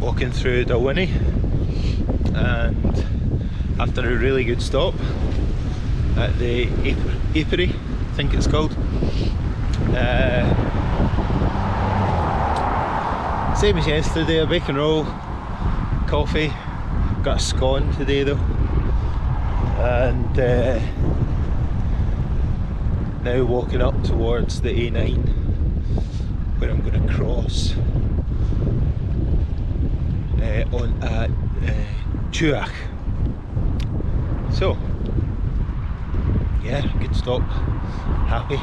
walking through Dalwhinnie, and after a really good stop at the apiary, I think it's called. Same as yesterday, a bacon roll, coffee, got a scone today though, and now walking up towards the A9 where I'm going to cross on at Tuach. So yeah, good stop, happy.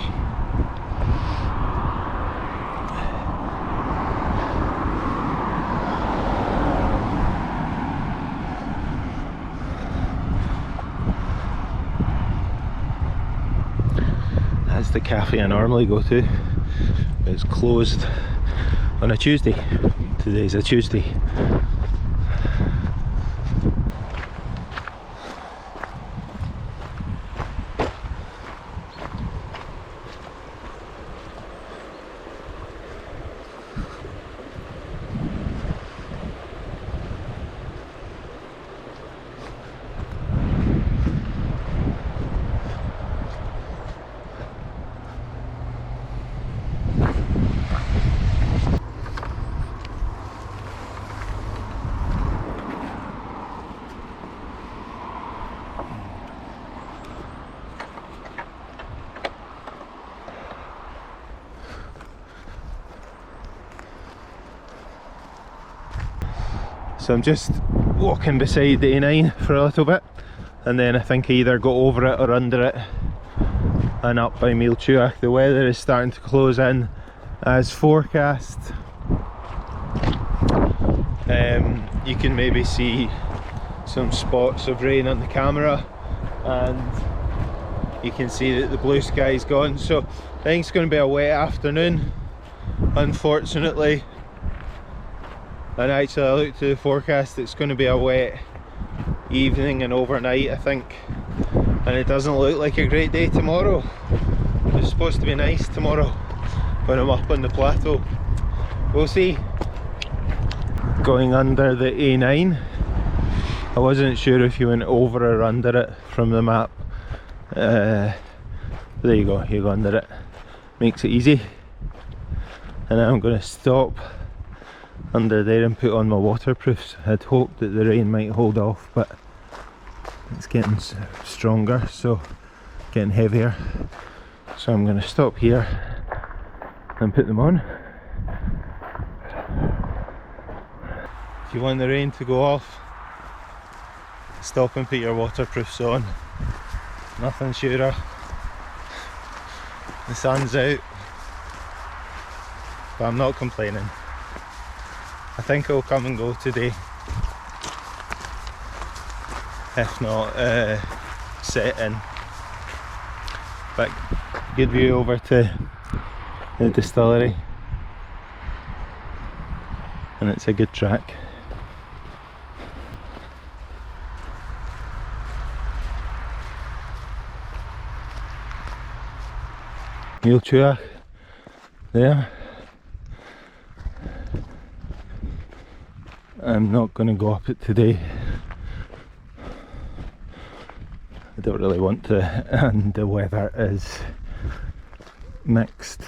That's the cafe I normally go to. It's closed on a Tuesday. Today's a Tuesday. So I'm just walking beside the A9 for a little bit, and then I think I either go over it or under it and up by Meal Tuach. The weather is starting to close in as forecast. You can maybe see some spots of rain on the camera, and you can see that the blue sky's gone. So I think it's going to be a wet afternoon, unfortunately. And actually I looked at the forecast, it's going to be a wet evening and overnight, I think. And it doesn't look like a great day tomorrow. It's supposed to be nice tomorrow when I'm up on the plateau. We'll see. Going under the A9. I wasn't sure if you went over or under it from the map. There you go under it. Makes it easy. And now I'm going to stop under there and put on my waterproofs. I'd hoped that the rain might hold off, but it's getting stronger, so getting heavier. So I'm going to stop here and put them on. If you want the rain to go off, stop and put your waterproofs on. Nothing surer. The sun's out, but I'm not complaining. I think it'll come and go today, if not set in. But good view over to the distillery, and it's a good track. Meal Tuach there. I'm not going to go up it today. I don't really want to, and the weather is mixed.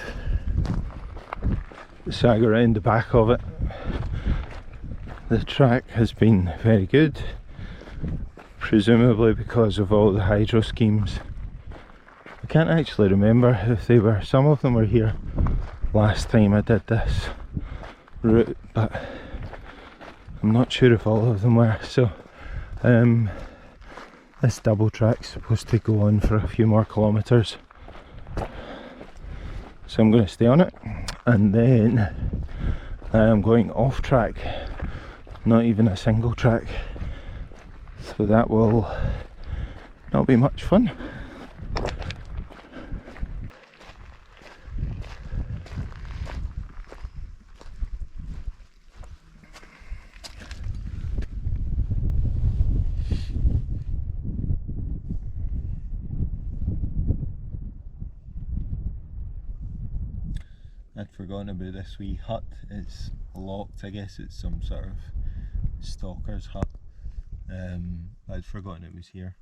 Sag around the back of it. The track has been very good, presumably because of all the hydro schemes. I can't actually remember if they were, some of them were here last time I did this route, but I'm not sure if all of them were. So this double track's supposed to go on for a few more kilometres, so I'm going to stay on it, and then I'm going off track, not even a single track, so that will not be much fun. I'd forgotten about this wee hut. It's locked, I guess it's some sort of stalker's hut. I'd forgotten it was here.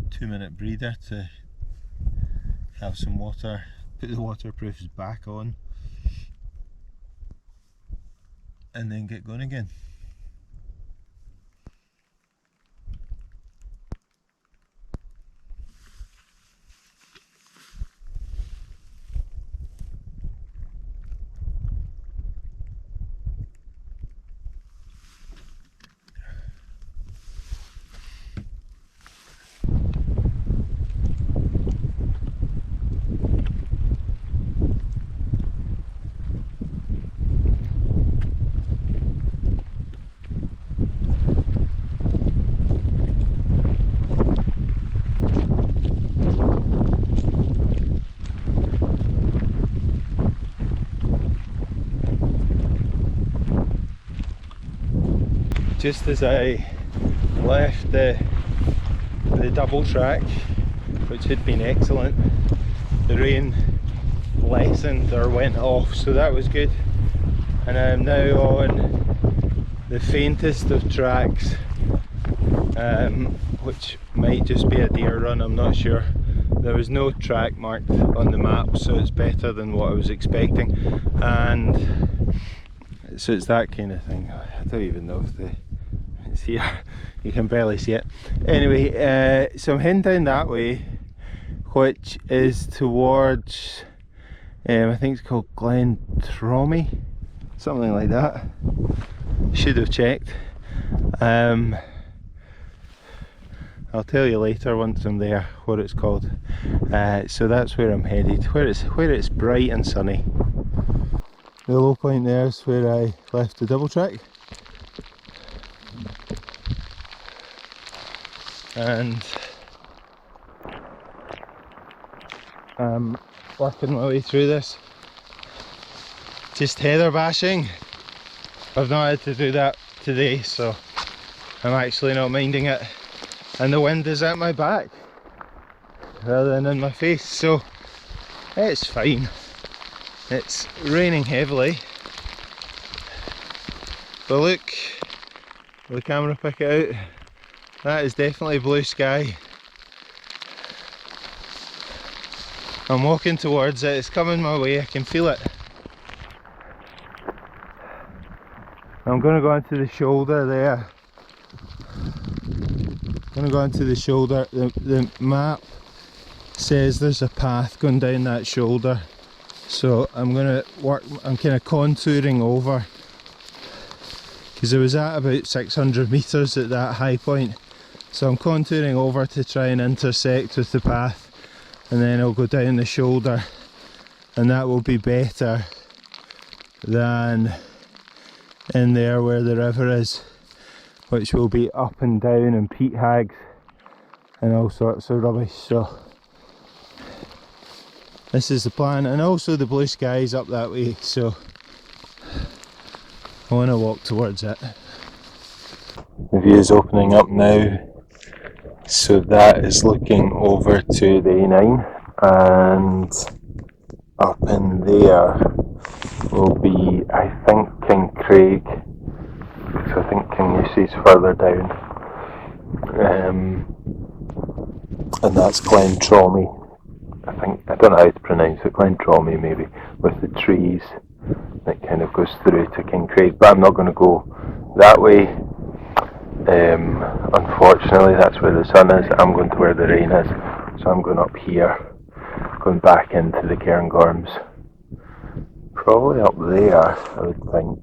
2-minute breather to have some water, put the waterproofs back on, and then get going again. Just as I left the double track, which had been excellent, the rain lessened or went off, so that was good. And I'm now on the faintest of tracks, which might just be a deer run, I'm not sure. There was no track marked on the map, so it's better than what I was expecting. And so it's that kind of thing. I don't even know if it's here. You can barely see it. Anyway, so I'm heading down that way, which is towards, I think it's called Glentromie, something like that. Should have checked. I'll tell you later once I'm there what it's called. So that's where I'm headed, where it's bright and sunny. The low point there is where I left the double track, and I'm working my way through this. Just heather bashing. I've not had to do that today, so I'm actually not minding it. And the wind is at my back rather than in my face, so it's fine. It's raining heavily, but look, will the camera pick it out? That is definitely blue sky. I'm walking towards it, it's coming my way, I can feel it. I'm going to go into the shoulder there. I'm going to go into the shoulder. The map says there's a path going down that shoulder. So I'm going to work, I'm kind of contouring over, because I was at about 600 metres at that high point. So I'm contouring over to try and intersect with the path, and then I'll go down the shoulder, and that will be better than in there where the river is, which will be up and down and peat hags and all sorts of rubbish. So this is the plan, and also the blue sky's up that way, so I want to walk towards it. The view is opening up now, so that is looking over to the A9, and up in there will be, I think, King Craig, so I think King Lucy's further down, and that's Glentromie. I don't know how to pronounce it, Glentromie maybe, with the trees that kind of goes through to King Craig, but I'm not going to go that way. Unfortunately, that's where the sun is. I'm going to where the rain is, so I'm going up here, going back into the Cairngorms. Probably up there, I would think,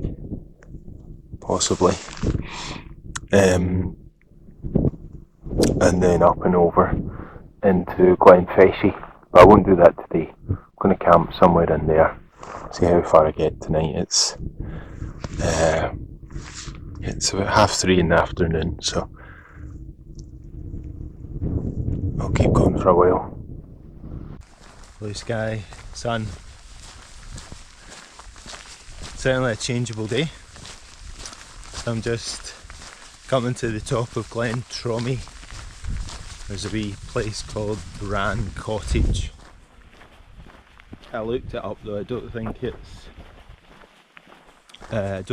possibly, and then up and over into Glenfeshie. But I won't do that today. I'm going to camp somewhere in there, see how far I get tonight. It's about 3:30 in the afternoon, so I'll keep going for a while. Blue sky, sun. Certainly a changeable day. I'm just coming to the top of Glentromie. There's a wee place called Bran Cottage. I looked it up though, I don't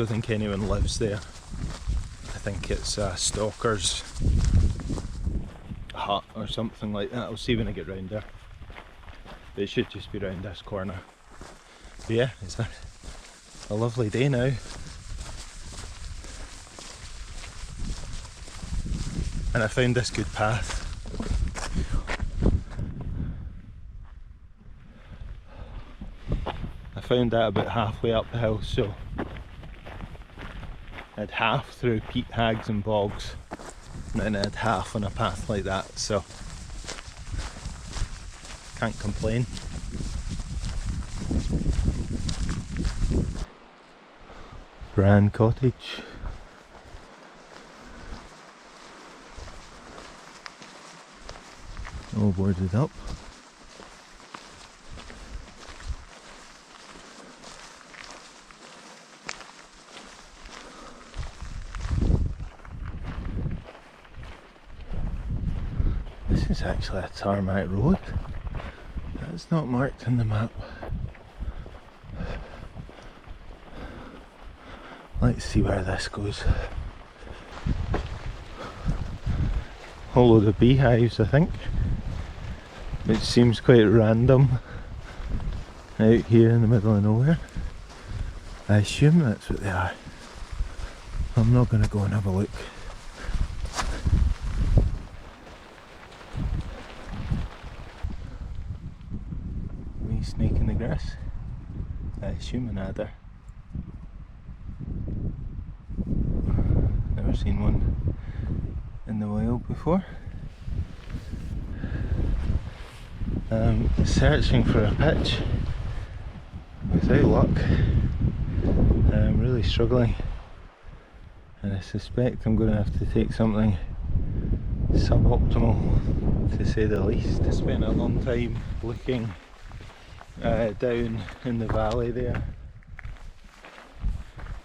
think anyone lives there. I think it's a stalker's hut or something like that. I'll see when I get round there. But it should just be round this corner. But yeah, it's a lovely day now. And I found this good path. I found that about halfway up the hill, so I had half through peat hags and bogs, and then I had half on a path like that, so can't complain. Bran Cottage. All boarded up. This is actually a tarmac road. That's not marked on the map. Let's see where this goes. A whole load of beehives, I think. Which seems quite random out here in the middle of nowhere. I assume that's what they are. I'm not going to go and have a look. Wee snake in the grass. I assume an adder. Never seen one in the wild before. Searching for a pitch without luck. I'm really struggling, and I suspect I'm going to have to take something suboptimal, to say the least. I spent a long time looking down in the valley there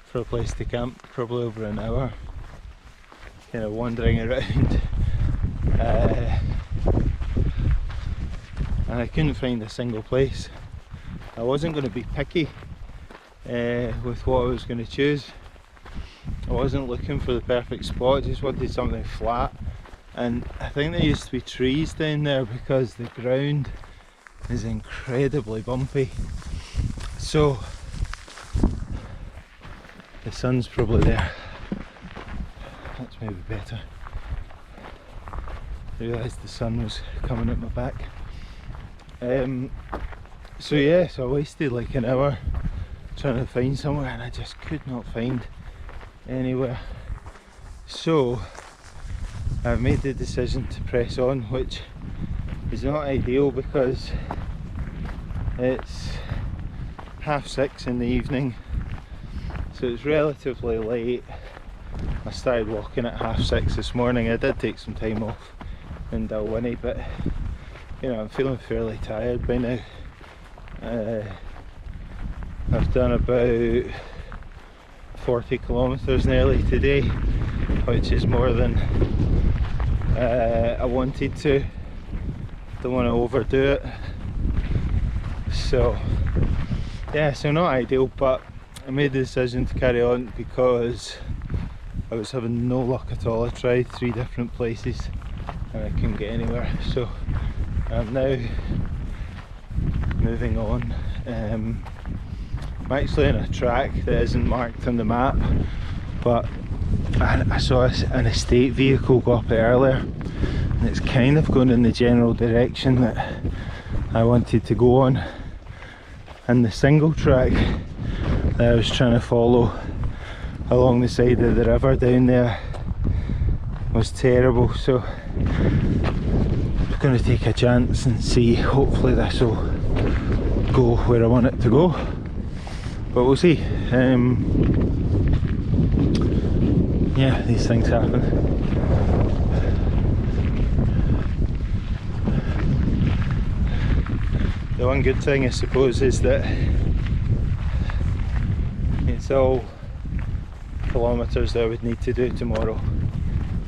for a place to camp, probably over an hour, kind of wandering around. And I couldn't find a single place. I wasn't going to be picky with what I was going to choose. I wasn't looking for the perfect spot, just wanted something flat. And I think there used to be trees down there because the ground is incredibly bumpy. So the sun's probably there. That's maybe better. I realised the sun was coming at my back. So yeah, so I wasted like an hour trying to find somewhere, and I just could not find anywhere. So I've made the decision to press on, which is not ideal because it's 6:30 in the evening, so it's relatively late. I started walking at 6:30 this morning. I did take some time off in Dalwhinnie, but you know, I'm feeling fairly tired by now. I've done about 40 kilometres nearly today, which is more than I wanted to. Don't want to overdo it. So yeah, so not ideal, but I made the decision to carry on because I was having no luck at all. I tried 3 different places and I couldn't get anywhere. So I'm now moving on. I'm actually on a track that isn't marked on the map, but I saw an estate vehicle go up earlier, and it's kind of going in the general direction that I wanted to go on. And the single track that I was trying to follow along the side of the river down there was terrible, so I'm going to take a chance and see. Hopefully this will go where I want it to go, but we'll see. Yeah, these things happen. The one good thing I suppose is that it's all kilometres that I would need to do tomorrow,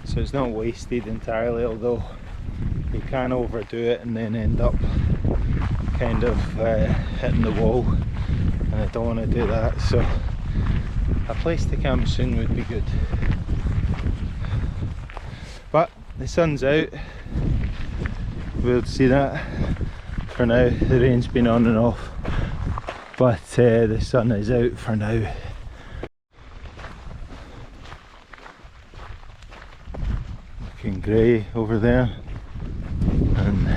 so it's not wasted entirely, although you can overdo it and then end up kind of hitting the wall, and I don't want to do that, so a place to camp soon would be good. But the sun's out, we'll see that. For now, the rain's been on and off, but the sun is out for now. Looking grey over there, and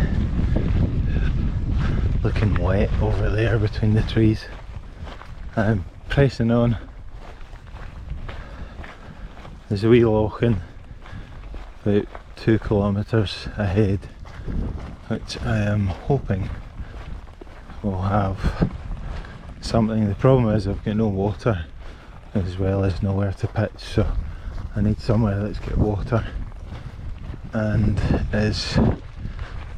looking wet over there between the trees. I'm pressing on. There's a wee loching about 2 kilometres ahead, which I am hoping will have something. The problem is I've got no water as well as nowhere to pitch, so I need somewhere that's got water and is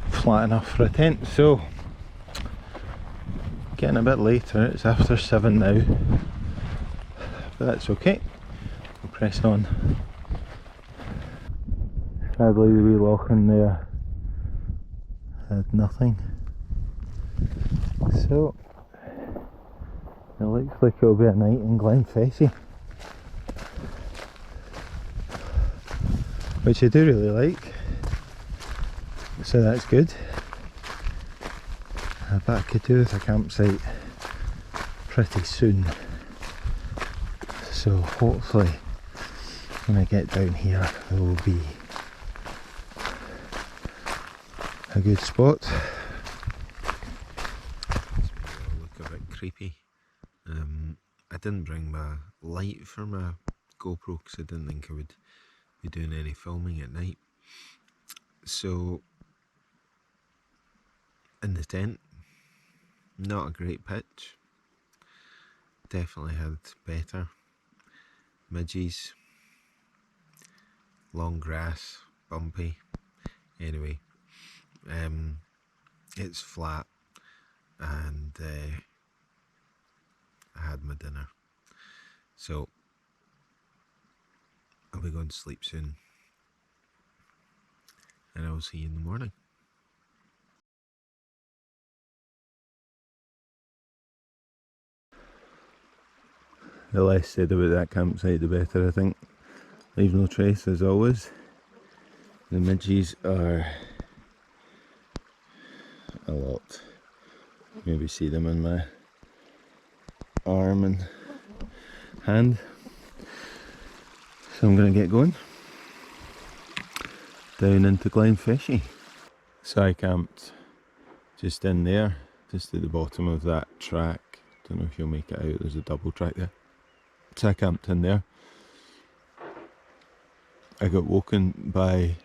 flat enough for a tent. So getting a bit later, it's after 7 now, but that's okay, we'll press on. Sadly the wee loch in there had nothing, so it looks like it'll be a night in Glenfessie, which I do really like, so that's good. But I could do with a campsite pretty soon, so hopefully when I get down here there will be a good spot. It's look a bit creepy. I didn't bring my light for my GoPro because I didn't think I would be doing any filming at night. So in the tent, not a great pitch. Definitely had better. Midges, long grass, bumpy. Anyway, it's flat, and I had my dinner, so I'll be going to sleep soon, and I will see you in the morning. The less said about that campsite the better, I think. Leave no trace as always. The midges are a lot. Maybe see them in my arm and hand. So I'm going to get going down into Glenfessie. So I camped just in there, just at the bottom of that track. Don't know if you'll make it out, there's a double track there. So I camped in there. I got woken by,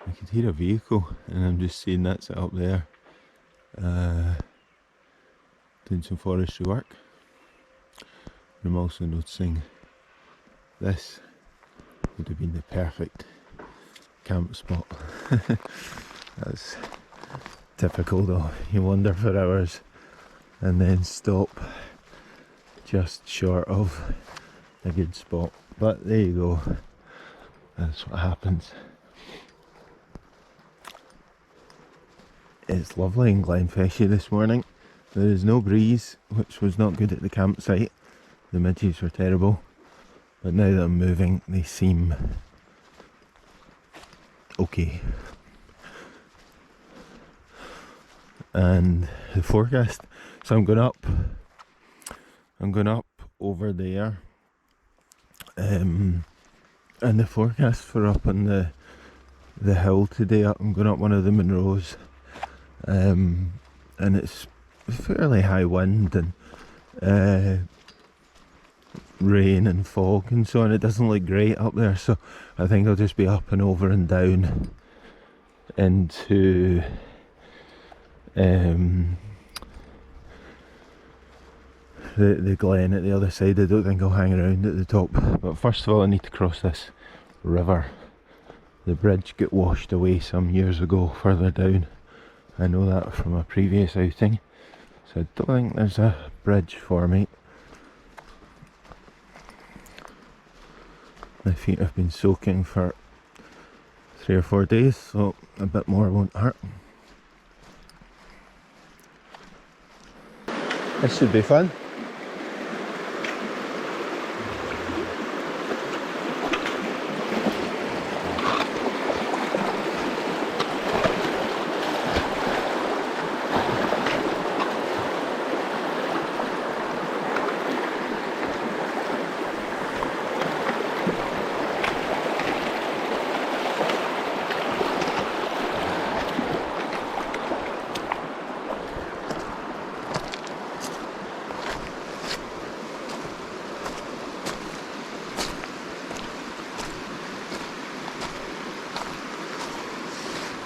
I could hear a vehicle, and I'm just seeing that's it up there, doing some forestry work. And I'm also noticing this would have been the perfect camp spot. That's typical though, you wander for hours and then stop just short of a good spot. But there you go, that's what happens. It's lovely in Glenfessie this morning. There is no breeze, which was not good at the campsite. The midges were terrible, but now that I'm moving they seem okay. And the forecast, so I'm going up over there, and the forecast for up on the hill today, I'm going up one of the Montrose, and it's fairly high wind and rain and fog and so on. It doesn't look great up there, so I think I'll just be up and over and down into the glen at the other side. I don't think I'll hang around at the top, but first of all I need to cross this river. The bridge got washed away some years ago further down. I know that from a previous outing, so I don't think there's a bridge for me. My feet have been soaking for 3 or 4 days, so a bit more won't hurt. This should be fun.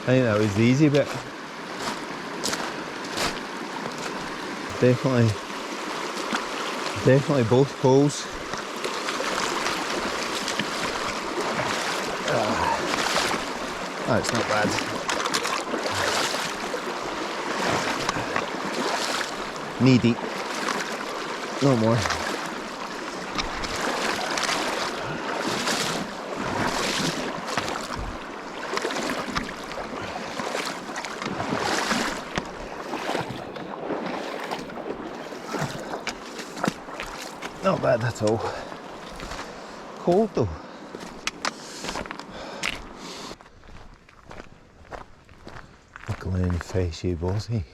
I think that was the easy bit. Definitely both poles. That's not bad. Knee deep. No more. Not bad at all. Cold though. Glenfeshie Bossy.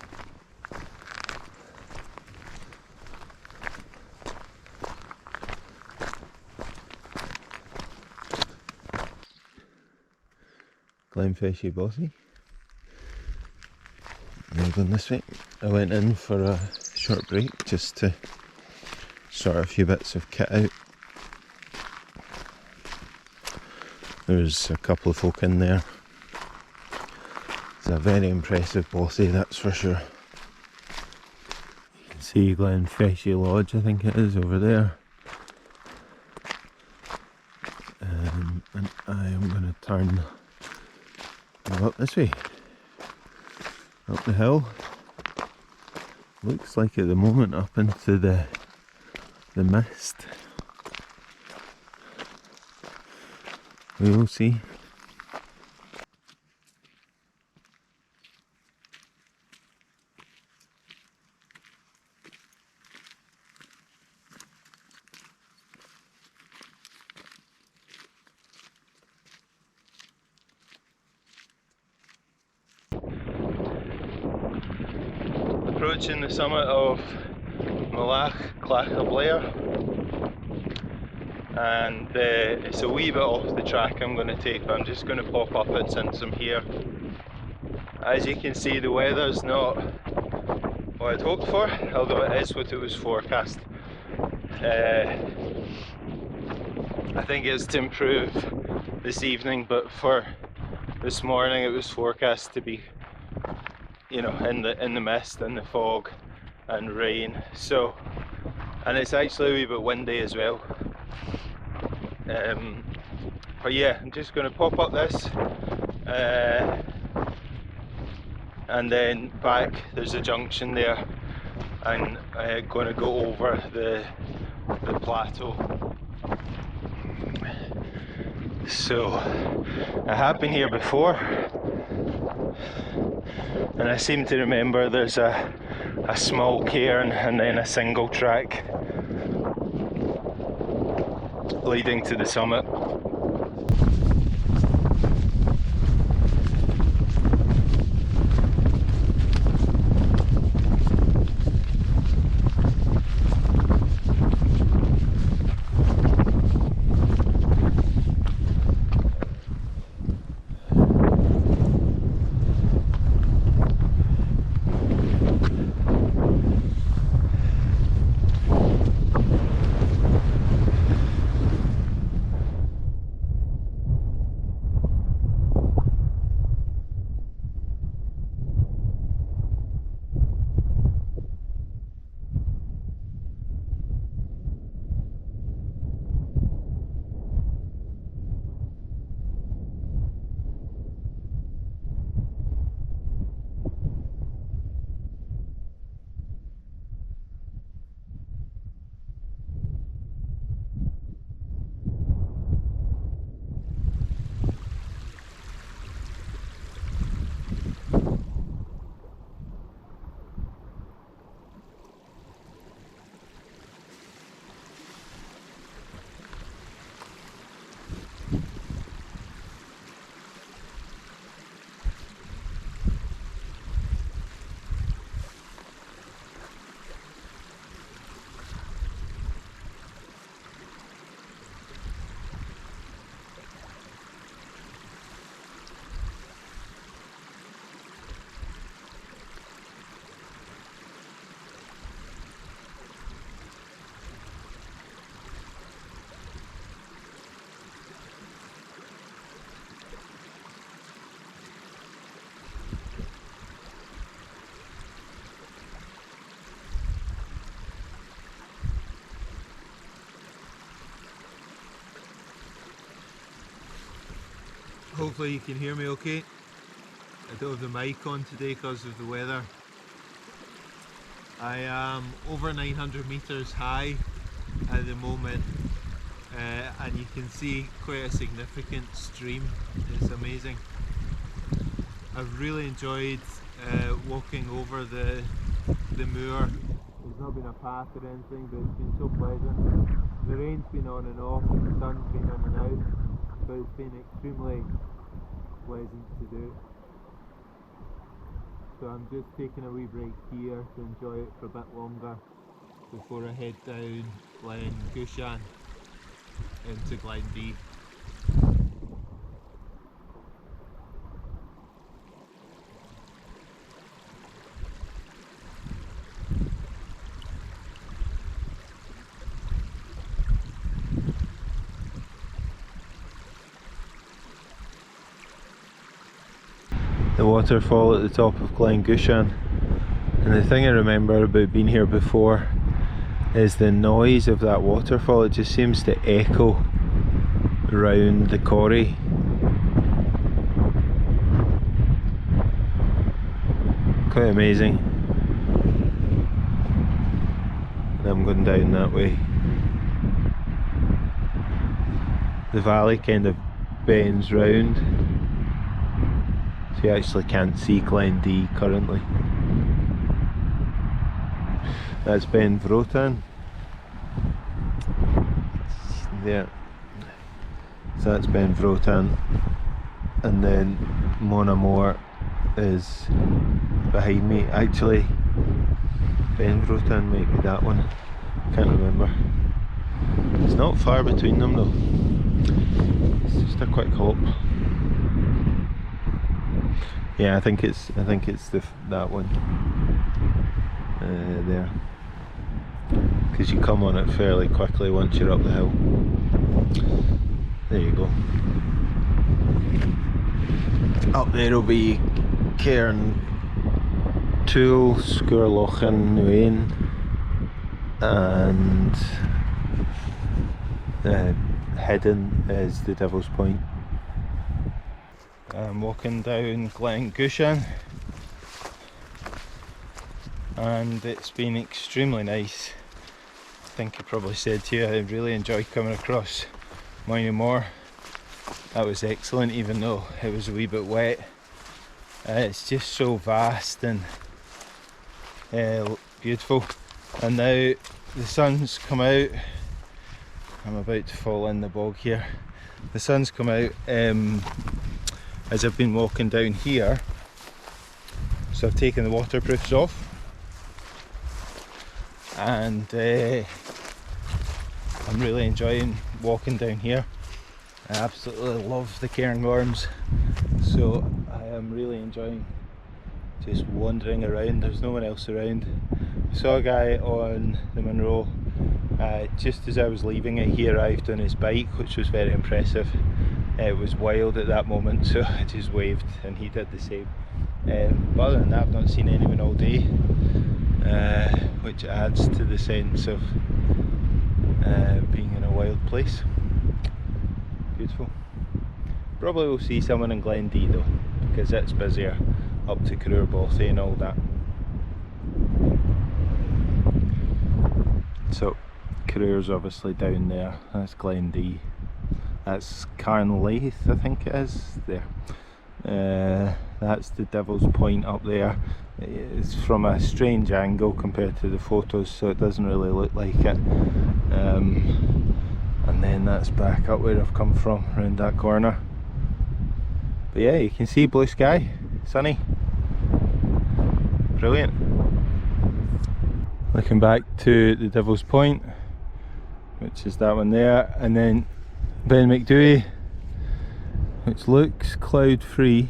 Glenfeshie Bossy. Now going this way. I went in for a short break just to sort a few bits of kit out. There's a couple of folk in there. It's a very impressive bossy, that's for sure. You can see Glenfeshie Lodge, I think it is, over there. And I am going to turn up this way, up the hill. Looks like at the moment up into the mist. We will see. Approaching the summit of Malach Clacha and it's a wee bit off the track I'm going to take, but I'm just going to pop up it since I'm here. As you can see, the weather's not what I'd hoped for, although it is what it was forecast. I think it's to improve this evening, but for this morning it was forecast to be, you know, in the mist and the fog and rain. So, and it's actually a wee bit windy as well. But yeah, I'm just going to pop up this and then back. There's a junction there, and I'm going to go over the plateau. So I have been here before, and I seem to remember there's a small cairn and then a single track leading to the summit. Hopefully you can hear me okay. I don't have the mic on today because of the weather. I am over 900 metres high at the moment, and you can see quite a significant stream. It's amazing. I've really enjoyed walking over the moor. There's not been a path or anything, but it's been so pleasant. The rain's been on and off, and the sun's been in and out, but it's been extremely pleasant to do. So I'm just taking a wee break here to enjoy it for a bit longer before I head down Glen Gushan into Glen D. The waterfall at the top of Glen Gushan, and the thing I remember about being here before is the noise of that waterfall. It just seems to echo around the quarry. Quite amazing. And I'm going down that way. The valley kind of bends round, so you actually can't see Glen D currently. That's Ben Vrotan. There. So that's Ben Vrotan. And then Mona Moore is behind me. Actually, Ben Vrotan might be that one. Can't remember. It's not far between them though. It's just a quick hop. Yeah, I think it's that one. There. Because you come on it fairly quickly once you're up the hill. There you go. Up there will be Cairn Tool, Skurlochen Nguyen, and hidden is the Devil's Point. I'm walking down Glen Gushan, and it's been extremely nice. I think I probably said to you I really enjoyed coming across Moore. That was excellent, even though it was a wee bit wet. It's just so vast and beautiful. And now the sun's come out. I'm about to fall in the bog here. The sun's come out as I've been walking down here, so I've taken the waterproofs off, and I'm really enjoying walking down here. I absolutely love the cairngorms, so I am really enjoying just wandering around. There's no one else around. I saw a guy on the Monroe just as I was leaving it. He arrived on his bike, which was very impressive. It was wild at that moment, so I just waved and he did the same. But other than that, I've not seen anyone all day, which adds to the sense of being in a wild place. Beautiful. Probably will see someone in Glen D though, because it's busier up to Career Bothy and all that. So Career's obviously down there. That's Glen D. That's Carnlaith, I think it is. There. That's the Devil's Point up there. It's from a strange angle compared to the photos, so it doesn't really look like it. And then that's back up where I've come from, around that corner. But yeah, you can see blue sky, sunny, brilliant. Looking back to the Devil's Point, which is that one there, and then Ben McDooey, which looks cloud free.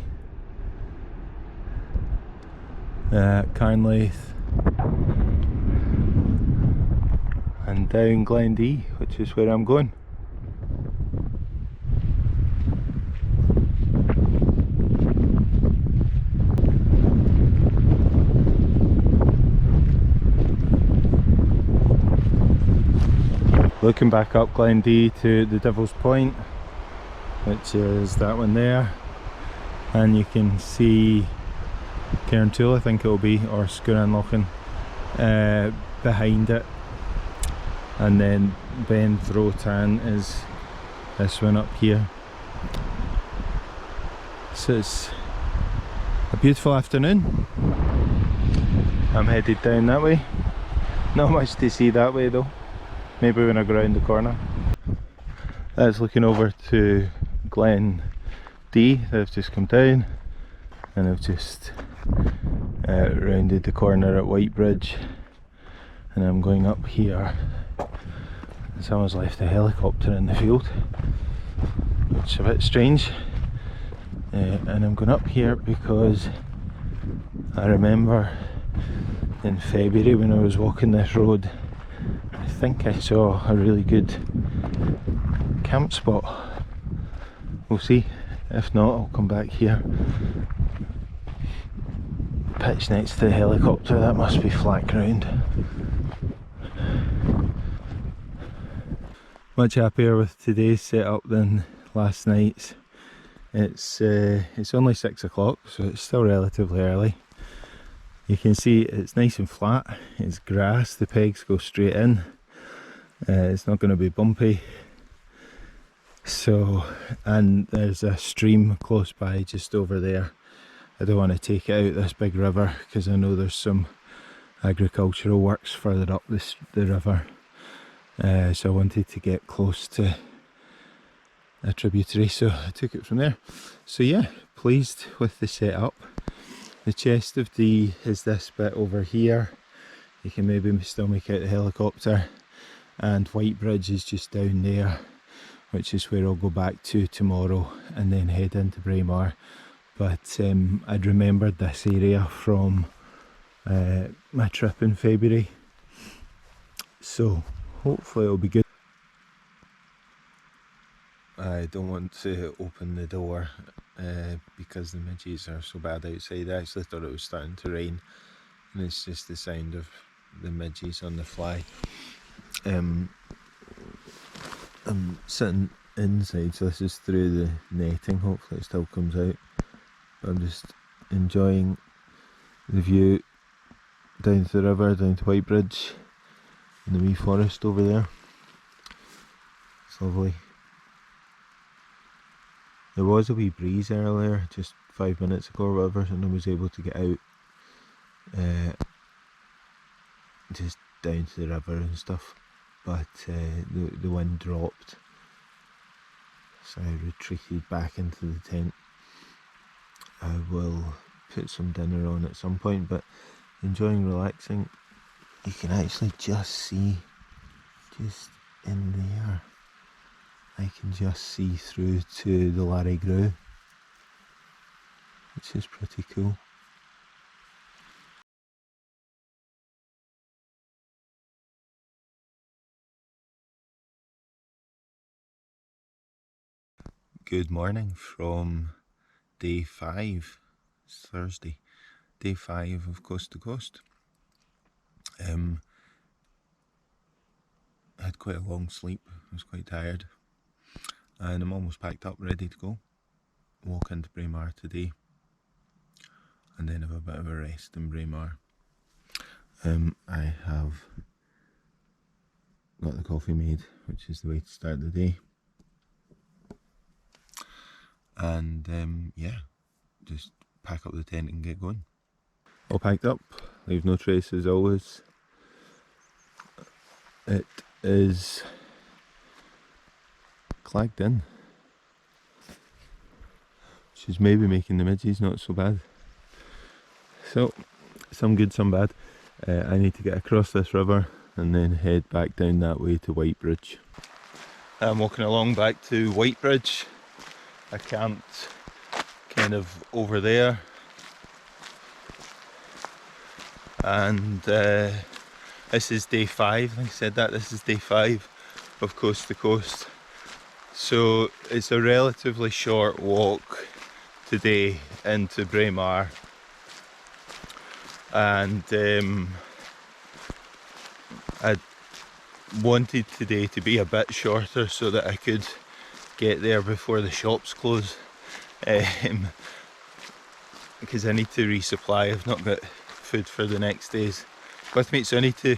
Carnlaith, and down Glen D, which is where I'm going. Looking back up Glen D to the Devil's Point, which is that one there, and you can see Cairntoul, I think it will be, or Scuranlochan behind it, and then Ben Throtan is this one up here. So it's a beautiful afternoon. I'm headed down that way. Not much to see that way though. Maybe when I go round the corner. That's looking over to Glen D. They've just come down and I've just rounded the corner at Whitebridge, and I'm going up here. Someone's left a helicopter in the field, which is a bit strange. And I'm going up here because I remember in February when I was walking this road, I think I saw a really good camp spot. We'll see. If not, I'll come back here. Pitch next to the helicopter, that must be flat ground. Much happier with today's setup than last night's. It's only 6 o'clock, so it's still relatively early. You can see it's nice and flat, it's grass, the pegs go straight in, it's not going to be bumpy. So, and there's a stream close by just over there. I don't want to take it out this big river because I know there's some agricultural works further up the river. So I wanted to get close to a tributary, so I took it from there. So yeah, pleased with the setup. The chest of D is this bit over here. You can maybe still make out the helicopter, and Whitebridge is just down there, which is where I'll go back to tomorrow and then head into Braemar. But I'd remembered this area from my trip in February, so hopefully it'll be good. I don't want to open the door because the midges are so bad outside. I actually thought it was starting to rain, and it's just the sound of the midges on the fly. I'm sitting inside, so this is through the netting. Hopefully it still comes out. But I'm just enjoying the view down to the river, down to Whitebridge, and the wee forest over there. It's lovely. There was a wee breeze earlier, just 5 minutes ago or whatever, and I was able to get out just down to the river and stuff, but the wind dropped, so I retreated back into the tent. I will put some dinner on at some point, but enjoying relaxing. You can actually just see, just in there, I can just see through to the Larry Grew, which is pretty cool. Good morning from day 5, it's Thursday, day 5 of Coast to Coast. I had quite a long sleep, I was quite tired, and I'm almost packed up, ready to go. Walk into Braemar today, and then have a bit of a rest in Braemar. I have got the coffee made, which is the way to start the day. And yeah, just pack up the tent and get going. All packed up, leave no trace as always. It is clagged in, which is maybe making the midges not so bad. So, some good, some bad. I need to get across this river and then head back down that way to Whitebridge. I'm walking along back to Whitebridge. I camped kind of over there, and this is day 5. I think I said that, this is day 5 of Coast to Coast. So it's a relatively short walk today into Braemar, and I wanted today to be a bit shorter so that I could get there before the shops close, because I need to resupply. I've not got food for the next days with me, so I need to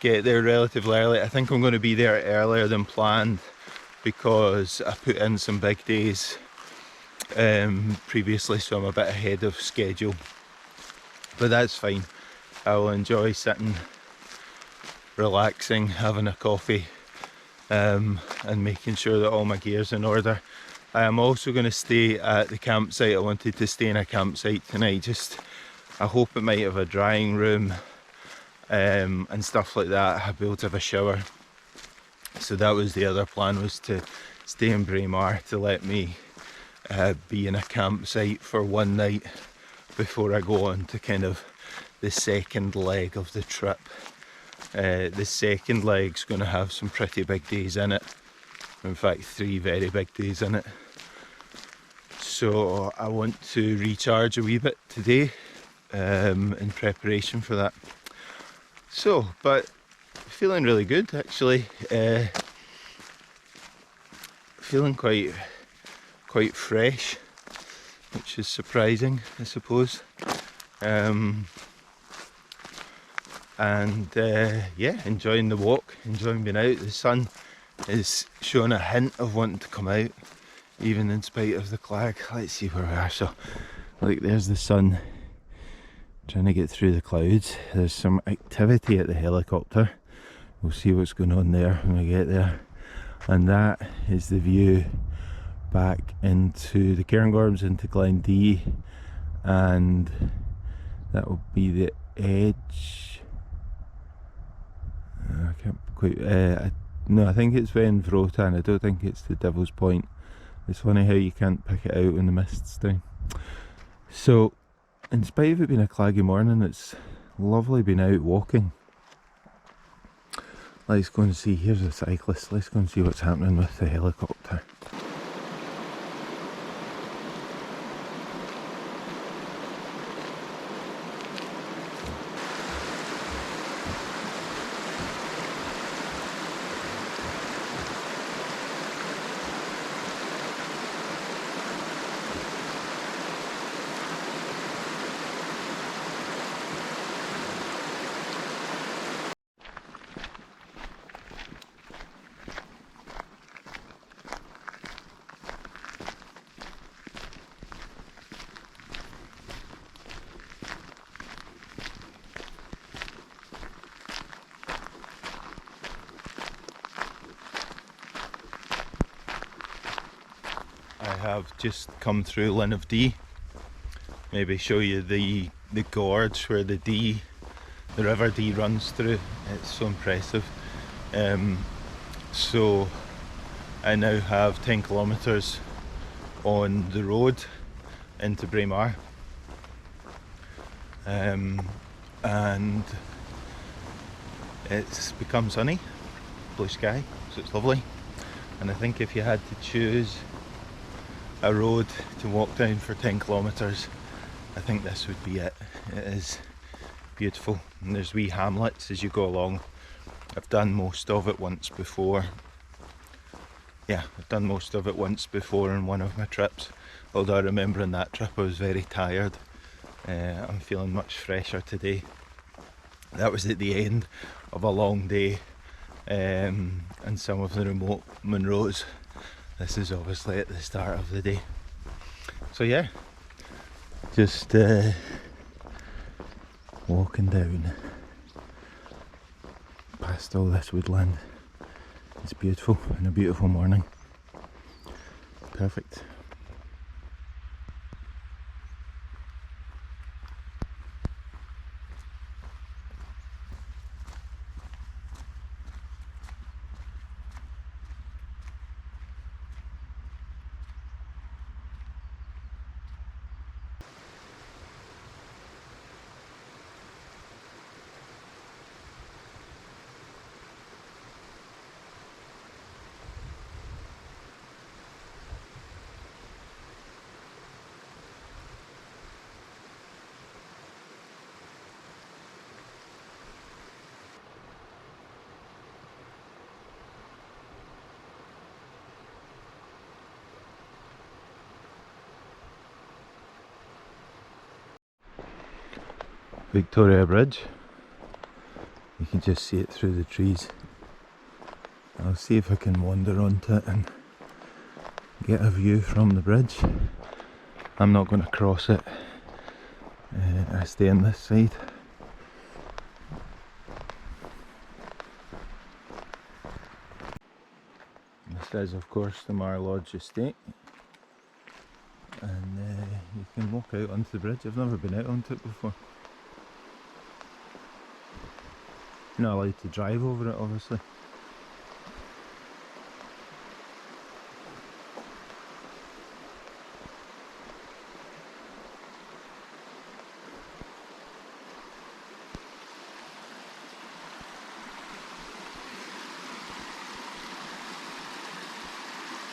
get there relatively early. I think I'm going to be there earlier than planned because I put in some big days previously, so I'm a bit ahead of schedule, but that's fine. I will enjoy sitting, relaxing, having a coffee, and making sure that all my gear's in order. I am also going to stay at the campsite. I wanted to stay in a campsite tonight. I hope it might have a drying room and stuff like that. I'll be able to have a shower. So that was the other plan, was to stay in Braemar, to let me be in a campsite for one night before I go on to kind of the second leg of the trip. The second leg's going to have some pretty big days in it. In fact, 3 very big days in it. So I want to recharge a wee bit today in preparation for that. So, but feeling really good actually. Feeling quite fresh, which is surprising, I suppose. Yeah, enjoying the walk, enjoying being out. The sun is showing a hint of wanting to come out, even in spite of the clag. Let's see where we are. So, like, there's the sun trying to get through the clouds. There's some activity at the helicopter. We'll see what's going on there when we get there. And that is the view back into the Cairngorms, into Glen D, and that will be the edge. I can't quite. No, I think it's Ven Vrotan. I don't think it's the Devil's Point. It's funny how you can't pick it out when the mist's down. So, in spite of it being a claggy morning, it's lovely being out walking. Let's go and see. Here's a cyclist. Let's go and see what's happening with the helicopter. I have just come through Linn of Dee. Maybe show you the gorge where the River Dee runs through. It's so impressive. So I now have 10 kilometres on the road into Braemar, and it's become sunny, blue sky, so it's lovely. And I think if you had to choose a road to walk down for 10 kilometres, I think this would be it. It is beautiful, and there's wee hamlets as you go along. I've done most of it once before. Yeah, I've done most of it once before in one of my trips, although I remember in that trip I was very tired. I'm feeling much fresher today. That was at the end of a long day and some of the remote Montrose. This is obviously at the start of the day. So yeah, just walking down past all this woodland. It's beautiful, and a beautiful morning. Perfect. Victoria Bridge. You can just see it through the trees. I'll see if I can wander onto it and get a view from the bridge. I'm not going to cross it. I stay on this side. This is of course the Mar Lodge estate, and you can walk out onto the bridge. I've never been out onto it before. You're not allowed to drive over it, obviously.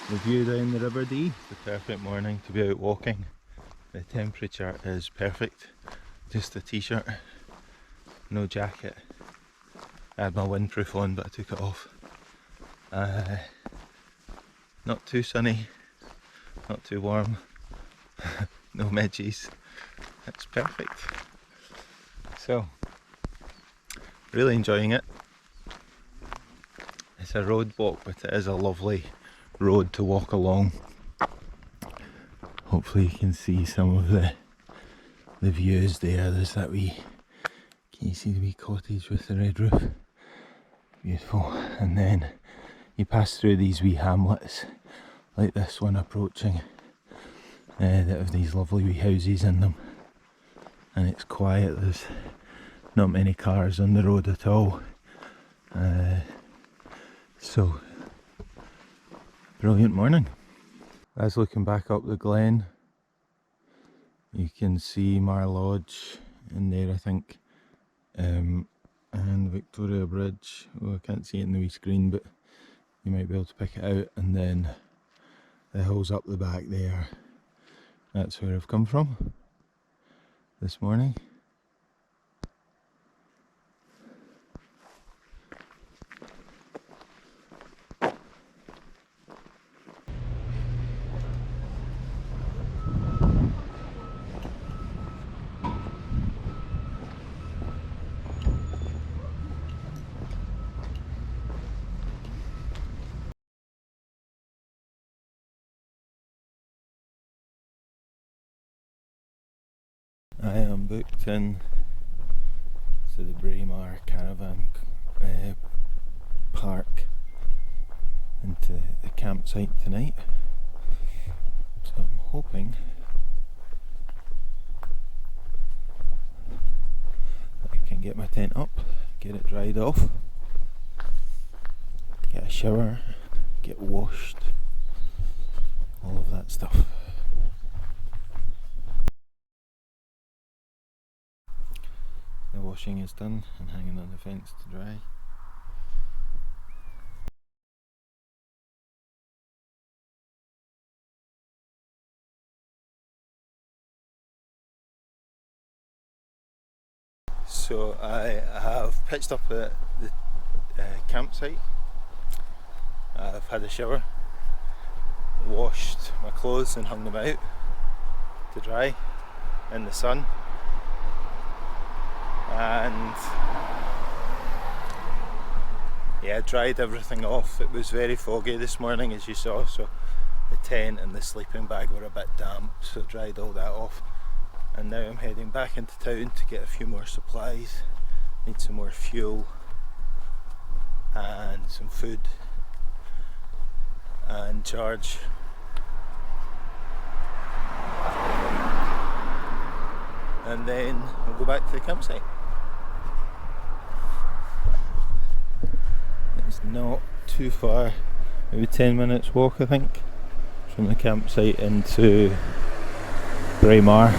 The view down the River Dee, the perfect morning to be out walking. The temperature is perfect. Just a t-shirt, no jacket. I had my windproof on but I took it off. Not too sunny, not too warm, no midges. It's perfect. So, really enjoying it. It's a road walk, but it is a lovely road to walk along. Hopefully you can see some of the views there. There's that wee, can you see the wee cottage with the red roof? Beautiful. And then you pass through these wee hamlets like this one approaching that have these lovely wee houses in them, and it's quiet. There's not many cars on the road at all, so brilliant morning. As looking back up the glen, you can see Mar Lodge in there, I think, and Victoria Bridge. Oh, I can't see it in the wee screen, but you might be able to pick it out. And then the hills up the back there, that's where I've come from this morning. I am booked in to the Braemar caravan park into the campsite tonight, so I'm hoping that I can get my tent up, get it dried off, get a shower, get washed, all of that stuff. The washing is done and hanging on the fence to dry. So I have pitched up at the campsite. I've had a shower, washed my clothes and hung them out to dry in the sun. And yeah, dried everything off. It was very foggy this morning, as you saw, so the tent and the sleeping bag were a bit damp, so dried all that off. And now I'm heading back into town to get a few more supplies. Need some more fuel and some food and charge. And then we'll go back to the campsite. It's not too far, maybe 10 minutes walk I think, from the campsite into Braemar.